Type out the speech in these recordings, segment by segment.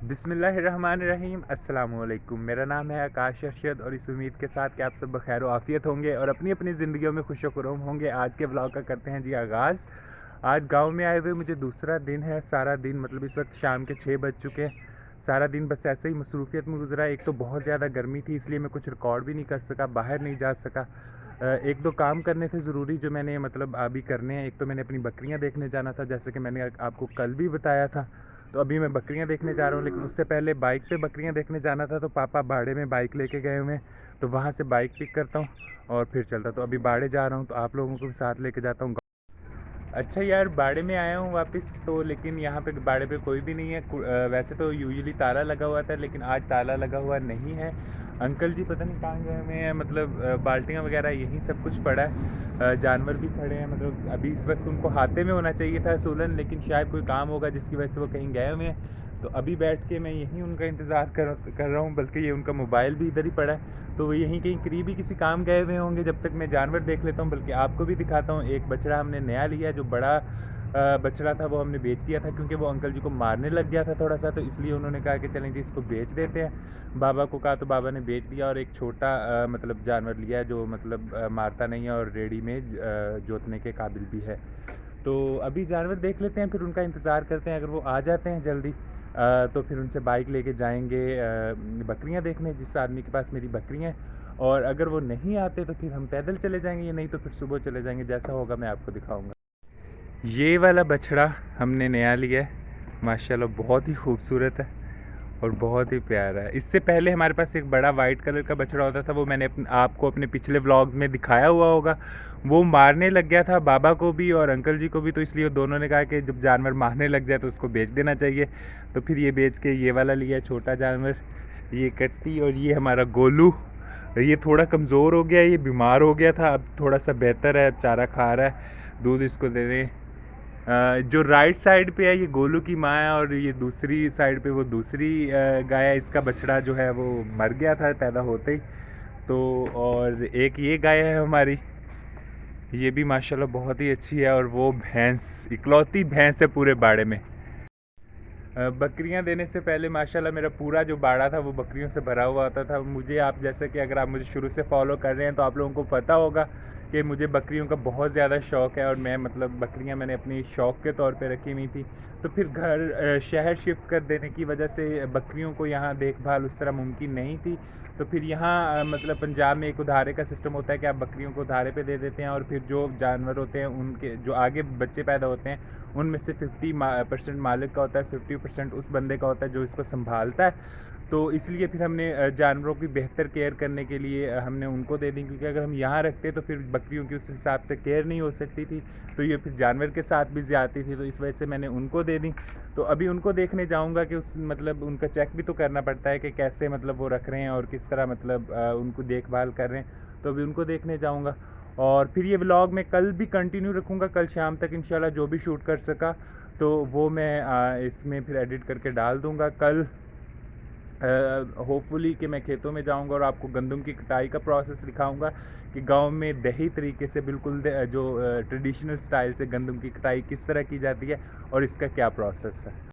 बिस्मिल्लाहिर्रहमानिर्रहीम अस्सलामुअलैकुम। मेरा नाम है आकाश अरशद और इस उम्मीद के साथ कि आप सब बखैर व आफ़ियत होंगे और अपनी अपनी ज़िंदगियों में खुश व खुर्रम होंगे। आज के व्लॉग का करते हैं जी आगाज़। आज गांव में आए हुए मुझे दूसरा दिन है। सारा दिन मतलब इस वक्त शाम के 6 बज चुके हैं। सारा दिन बस ऐसे ही मसरूफियत में गुजरा। एक तो बहुत ज़्यादा गर्मी थी, इसलिए मैं कुछ रिकॉर्ड भी नहीं कर सका, बाहर नहीं जा सका। एक दो काम करने थे ज़रूरी जो मैंने मतलब अभी करने हैं। एक तो मैंने अपनी बकरियां देखने जाना था, जैसे कि मैंने आपको कल भी बताया था। तो अभी मैं बकरियां देखने जा रहा हूँ, लेकिन उससे पहले बाइक पे बकरियां देखने जाना था। तो पापा बाड़े में बाइक लेके गए हुए हैं, तो वहाँ से बाइक पिक करता हूँ और फिर चलता। तो अभी बाड़े जा रहा हूँ, तो आप लोगों को भी साथ लेके जाता हूँ। अच्छा यार, बाड़े में आया हूँ वापस तो, लेकिन यहाँ पे बाड़े पे कोई भी नहीं है। वैसे तो यूजुअली ताला लगा हुआ था, लेकिन आज ताला लगा हुआ नहीं है। अंकल जी पता नहीं कहाँ गए हुए हैं। मतलब बाल्टियाँ वगैरह यही सब कुछ पड़ा है। जानवर भी खड़े हैं। मतलब अभी इस वक्त उनको हाथे में होना चाहिए था सूलन, लेकिन शायद कोई काम होगा जिसकी वजह से वो कहीं गए हुए हैं। तो अभी बैठ के मैं यहीं उनका इंतज़ार कर रहा हूँ। बल्कि ये उनका मोबाइल भी इधर ही पड़ा है, तो वो यहीं कहीं करीब ही किसी काम गए हुए होंगे। जब तक मैं जानवर देख लेता हूँ, बल्कि आपको भी दिखाता हूँ। एक बछड़ा हमने नया लिया, जो बड़ा बछड़ा था वो हमने बेच दिया था, क्योंकि वो अंकल जी को मारने लग गया था थोड़ा सा। तो इसलिए उन्होंने कहा कि चलें जी इसको बेच देते हैं। बाबा को कहा तो बाबा ने बेच दिया, और एक छोटा मतलब जानवर लिया है जो मतलब मारता नहीं है और रेडी में जोतने के काबिल भी है। तो अभी जानवर देख लेते हैं, फिर उनका इंतज़ार करते हैं। अगर वो आ जाते हैं जल्दी तो फिर उनसे बाइक लेके जाएंगे बकरियां देखने, जिस आदमी के पास मेरी बकरियां हैं। और अगर वो नहीं आते तो फिर हम पैदल चले जाएंगे, या नहीं तो फिर सुबह चले जाएंगे। जैसा होगा मैं आपको दिखाऊंगा। ये वाला बछड़ा हमने नया लिया है, माशाल्लाह बहुत ही खूबसूरत है और बहुत ही प्यारा है। इससे पहले हमारे पास एक बड़ा वाइट कलर का बछड़ा होता था, वो मैंने आपको अपने पिछले व्लॉग्स में दिखाया हुआ होगा। वो मारने लग गया था बाबा को भी और अंकल जी को भी, तो इसलिए दोनों ने कहा कि जब जानवर मारने लग जाए तो उसको बेच देना चाहिए। तो फिर ये बेच के ये वाला लिया, छोटा जानवर। ये कट्टी और ये हमारा गोलू। ये थोड़ा कमज़ोर हो गया, ये बीमार हो गया था, अब थोड़ा सा बेहतर है, चारा खा रहा है, दूध इसको दे रहे हैं। जो राइट साइड पे है ये गोलू की माँ है, और ये दूसरी साइड पे वो दूसरी गाय है। इसका बछड़ा जो है वो मर गया था पैदा होते ही। तो और एक ये गाय है हमारी, ये भी माशाल्लाह बहुत ही अच्छी है। और वो भैंस, इकलौती भैंस है पूरे बाड़े में। बकरियां देने से पहले माशाल्लाह मेरा पूरा जो बाड़ा था वो बकरियों से भरा हुआ होता था। मुझे, आप जैसे कि अगर आप मुझे शुरू से फॉलो कर रहे हैं तो आप लोगों को पता होगा कि मुझे बकरियों का बहुत ज़्यादा शौक़ है। और मैं मतलब बकरियां मैंने अपनी शौक़ के तौर पे रखी हुई थी। तो फिर घर शहर शिफ्ट कर देने की वजह से बकरियों को यहाँ देखभाल उस तरह मुमकिन नहीं थी। तो फिर यहाँ मतलब पंजाब में एक उधारे का सिस्टम होता है कि आप बकरियों को उधारे पे दे देते हैं, और फिर जो जानवर होते हैं उनके जो आगे बच्चे पैदा होते हैं उनमें से 50% मालिक का होता है, 50% उस बंदे का होता है जो इसको संभालता है। तो इसलिए फिर हमने जानवरों की बेहतर केयर करने के लिए हमने उनको दे दी, क्योंकि अगर हम यहाँ रखते तो फिर बकरियों की उस हिसाब से केयर नहीं हो सकती थी, तो ये फिर जानवर के साथ भी ज़्यादती थी। तो इस वजह से मैंने उनको दे दी। तो अभी उनको देखने जाऊँगा कि उस मतलब उनका चेक भी तो करना पड़ता है कि कैसे मतलब वो रख रहे हैं और किस तरह मतलब उनको देखभाल कर रहे हैं। तो अभी उनको देखने जाऊँगा, और फिर ये व्लॉग मैं कल भी कंटिन्यू रखूँगा। कल शाम तक इंशाल्लाह जो भी शूट कर सका तो वो मैं इसमें फिर एडिट करके डाल दूँगा। कल होपफुली कि मैं खेतों में जाऊंगा और आपको गंदम की कटाई का प्रोसेस दिखाऊंगा कि गांव में दही तरीके से बिल्कुल जो ट्रेडिशनल स्टाइल से गंदम की कटाई किस तरह की जाती है और इसका क्या प्रोसेस है।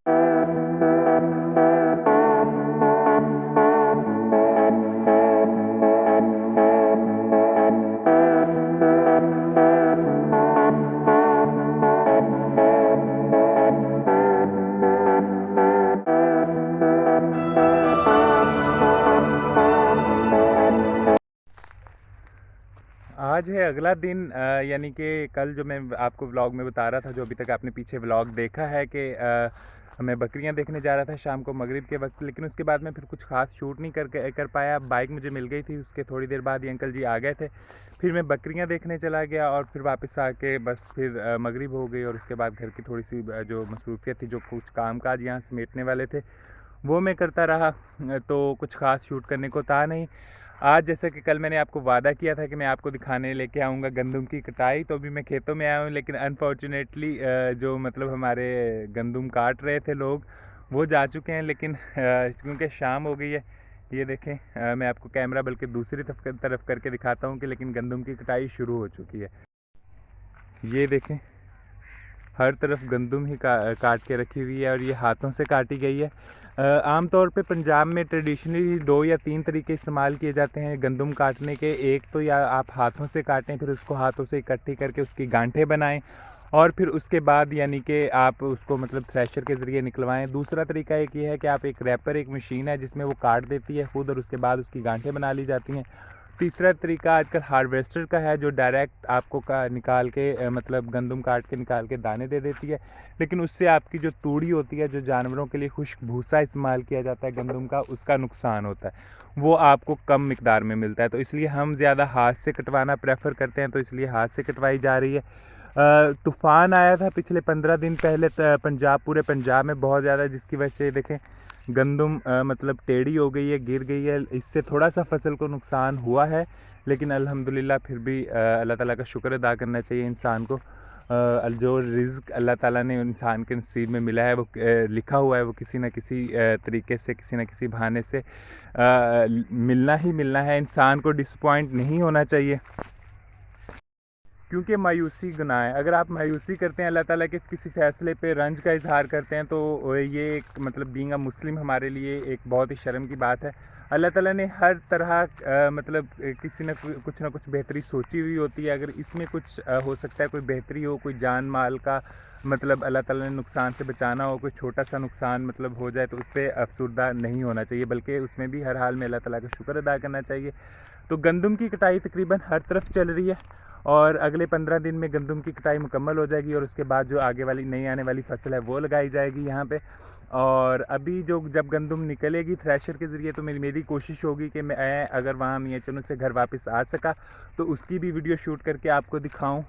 आज है अगला दिन, यानी कि कल जो मैं आपको व्लॉग में बता रहा था, जो अभी तक आपने पीछे व्लॉग देखा है कि मैं बकरियां देखने जा रहा था शाम को मगरिब के वक्त। लेकिन उसके बाद मैं फिर कुछ खास शूट नहीं कर पाया। बाइक मुझे मिल गई थी, उसके थोड़ी देर बाद ही अंकल जी आ गए थे। फिर मैं बकरियां देखने चला गया और फिर वापस आके बस फिर मगरिब हो गई। और उसके बाद घर की थोड़ी सी जो मसरूफियत थी, जो कुछ काम काज यहाँ समेटने वाले थे वो मैं करता रहा। तो कुछ ख़ास शूट करने को था नहीं। आज जैसे कि कल मैंने आपको वादा किया था कि मैं आपको दिखाने लेके आऊँगा गंदम की कटाई, तो अभी मैं खेतों में आया हूँ। लेकिन अनफॉर्चुनेटली जो मतलब हमारे गंदम काट रहे थे लोग, वो जा चुके हैं। लेकिन क्योंकि शाम हो गई है, ये देखें, मैं आपको कैमरा बल्कि दूसरी तरफ करके दिखाता हूँ कि लेकिन गंदम की कटाई शुरू हो चुकी है। ये देखें, हर तरफ गंदम ही काट के रखी हुई है और ये हाथों से काटी गई है। आम तौर पे पंजाब में ट्रेडिशनली 2 या 3 तरीके इस्तेमाल किए जाते हैं गंदम काटने के। एक तो या आप हाथों से काटें, फिर उसको हाथों से इकट्ठी करके उसकी गांठें बनाएं और फिर उसके बाद यानी कि आप उसको मतलब थ्रेशर के ज़रिए निकलवाएं। दूसरा तरीका एक ये है कि आप एक रैपर, एक मशीन है जिसमें वो काट देती है खुद और उसके बाद उसकी गांठें बना ली जाती हैं। तीसरा तरीका आजकल हार्वेस्टर का है जो डायरेक्ट आपको निकाल के मतलब गंदम काट के निकाल के दाने दे देती है। लेकिन उससे आपकी जो तूड़ी होती है, जो जानवरों के लिए खुश्क भूसा इस्तेमाल किया जाता है गंदम का, उसका नुकसान होता है, वो आपको कम मिकदार में मिलता है। तो इसलिए हम ज़्यादा हाथ से कटवाना प्रेफर करते हैं, तो इसलिए हाथ से कटवाई जा रही है। तूफ़ान आया था पिछले 15 दिन पहले पंजाब, पूरे पंजाब में बहुत ज़्यादा, जिसकी वजह से देखें गंदम मतलब टेढ़ी हो गई है, गिर गई है। इससे थोड़ा सा फसल को नुकसान हुआ है, लेकिन अल्हम्दुलिल्लाह फिर भी अल्लाह ताला का शुक्र अदा करना चाहिए इंसान को। जो रिज़्क अल्लाह ताला ने इंसान के नसीब में मिला है, वो लिखा हुआ है, वो किसी न किसी तरीके से, किसी न किसी बहाने से मिलना ही मिलना है। इंसान को डिसपॉइंट नहीं होना चाहिए, क्योंकि मायूसी गुनाह है। अगर आप मायूसी करते हैं, अल्लाह ताला के किसी फ़ैसले पे रंज का इज़हार करते हैं, तो ये एक मतलब बीइंग अ मुस्लिम हमारे लिए एक बहुत ही शर्म की बात है। अल्लाह ताला ने हर तरह मतलब किसी न कुछ ना कुछ बेहतरी सोची हुई होती है। अगर इसमें कुछ हो सकता है, कोई बेहतरी हो, कोई जान माल का मतलब अल्लाह ताला ने नुकसान से बचाना हो, कोई छोटा सा नुकसान मतलब हो जाए, तो उस पर अफसुर्दा नहीं होना चाहिए, बल्कि उसमें भी हर हाल में अल्लाह ताला का शुक्र अदा करना चाहिए। तो गंदम की कटाई तकरीबन हर तरफ चल रही है और अगले 15 दिन में गंदम की कटाई मुकम्मल हो जाएगी और उसके बाद जो आगे वाली नई आने वाली फसल है वो लगाई जाएगी यहाँ पे। और अभी जो जब गंदम निकलेगी थ्रेशर के ज़रिए, तो मेरी कोशिश होगी कि मैं अगर वहाँ मियाँ चन्नू से घर वापस आ सका तो उसकी भी वीडियो शूट करके आपको दिखाऊँ।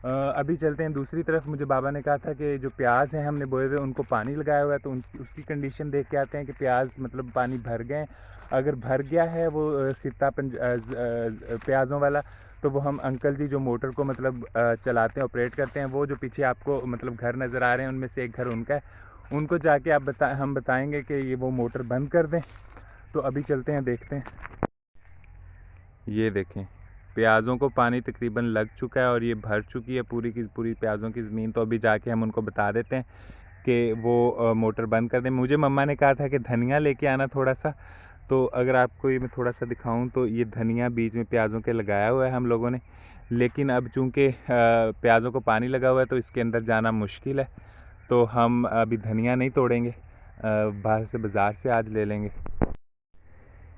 अभी चलते हैं दूसरी तरफ। मुझे बाबा ने कहा था कि जो प्याज हैं हमने बोए हुए, उनको पानी लगाया हुआ है, तो उसकी कंडीशन देख के आते हैं कि प्याज मतलब पानी भर गए। अगर भर गया है वो खित्ता प्याज़ों वाला, तो वो हम अंकल जी जो मोटर को मतलब चलाते हैं, ऑपरेट करते हैं, वो जो पीछे आपको मतलब घर नज़र आ रहे हैं, उनमें से एक घर उनका है, उनको जाके हम बताएंगे कि ये वो मोटर बंद कर दें। तो अभी चलते हैं, देखते हैं। ये देखें, प्याज़ों को पानी तकरीबन लग चुका है और ये भर चुकी है पूरी की पूरी प्याज़ों की ज़मीन। तो अभी जाके हम उनको बता देते हैं कि वो मोटर बंद कर दें। मुझे मम्मा ने कहा था कि धनिया लेके आना थोड़ा सा, तो अगर आपको ये मैं थोड़ा सा दिखाऊं तो ये धनिया बीच में प्याज़ों के लगाया हुआ है हम लोगों ने। लेकिन अब चूँकि प्याज़ों को पानी लगा हुआ है तो इसके अंदर जाना मुश्किल है, तो हम अभी धनिया नहीं तोड़ेंगे, बाहर से बाज़ार से आज ले लेंगे।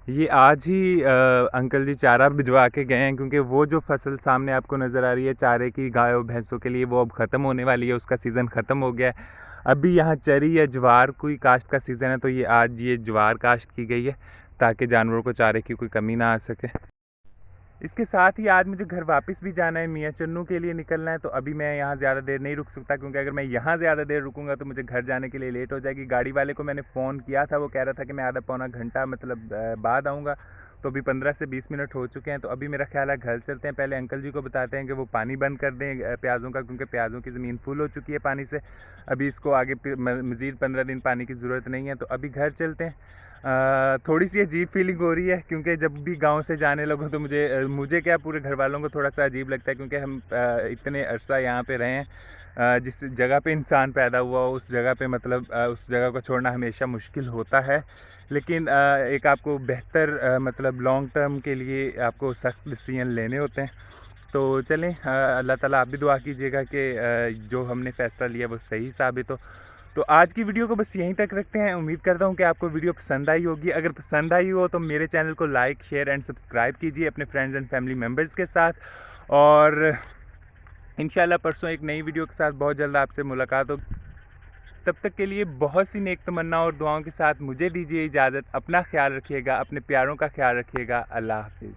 ये आज ही अंकल जी चारा भिजवा के गए हैं, क्योंकि वो जो फसल सामने आपको नज़र आ रही है चारे की गायों भैंसों के लिए, वो अब ख़त्म होने वाली है, उसका सीज़न ख़त्म हो गया है। अभी यहाँ चरी या ज्वार की काश्त का सीज़न है, तो ये आज ये ज्वार काश्त की गई है ताकि जानवरों को चारे की कोई कमी ना आ सके। इसके साथ ही आज मुझे घर वापस भी जाना है, मियाँ चन्नू के लिए निकलना है, तो अभी मैं यहाँ ज़्यादा देर नहीं रुक सकता, क्योंकि अगर मैं यहाँ ज़्यादा देर रुकूंगा तो मुझे घर जाने के लिए लेट हो जाएगी। गाड़ी वाले को मैंने फ़ोन किया था, वो कह रहा था कि मैं आधा पौना घंटा मतलब बाद आऊँगा, तो अभी 15 से 20 मिनट हो चुके हैं। तो अभी मेरा ख्याल है घर चलते हैं, पहले अंकल जी को बताते हैं कि वो पानी बंद कर दें प्याज़ों का, क्योंकि प्याज़ों की ज़मीन फुल हो चुकी है पानी से। अभी इसको आगे मज़ीद 15 दिन पानी की ज़रूरत नहीं है। तो अभी घर चलते हैं। थोड़ी सी अजीब फीलिंग हो रही है, क्योंकि जब भी गांव से जाने लगो तो मुझे क्या पूरे घर वालों को थोड़ा सा अजीब लगता है, क्योंकि हम इतने अरसा यहाँ पे रहे हैं। जिस जगह पे इंसान पैदा हुआ हो उस जगह पे मतलब उस जगह को छोड़ना हमेशा मुश्किल होता है। लेकिन एक आपको बेहतर मतलब लॉन्ग टर्म के लिए आपको सख्त डिसीजन लेने होते हैं। तो चलें, अल्लाह ताला आप भी दुआ कीजिएगा कि जो हमने फ़ैसला लिया वो सही साबित हो। तो आज की वीडियो को बस यहीं तक रखते हैं। उम्मीद करता हूँ कि आपको वीडियो पसंद आई होगी। अगर पसंद आई हो तो मेरे चैनल को लाइक, शेयर एंड सब्सक्राइब कीजिए अपने फ्रेंड्स एंड फैमिली मेम्बर्स के साथ। और इंशाल्लाह परसों एक नई वीडियो के साथ बहुत जल्द आपसे मुलाकात हो। तब तक के लिए बहुत सी नेक तमन्ना और दुआओं के साथ मुझे दीजिए इजाज़त। अपना ख्याल रखिएगा, अपने प्यारों का ख्याल रखिएगा। अल्लाह हाफिज़।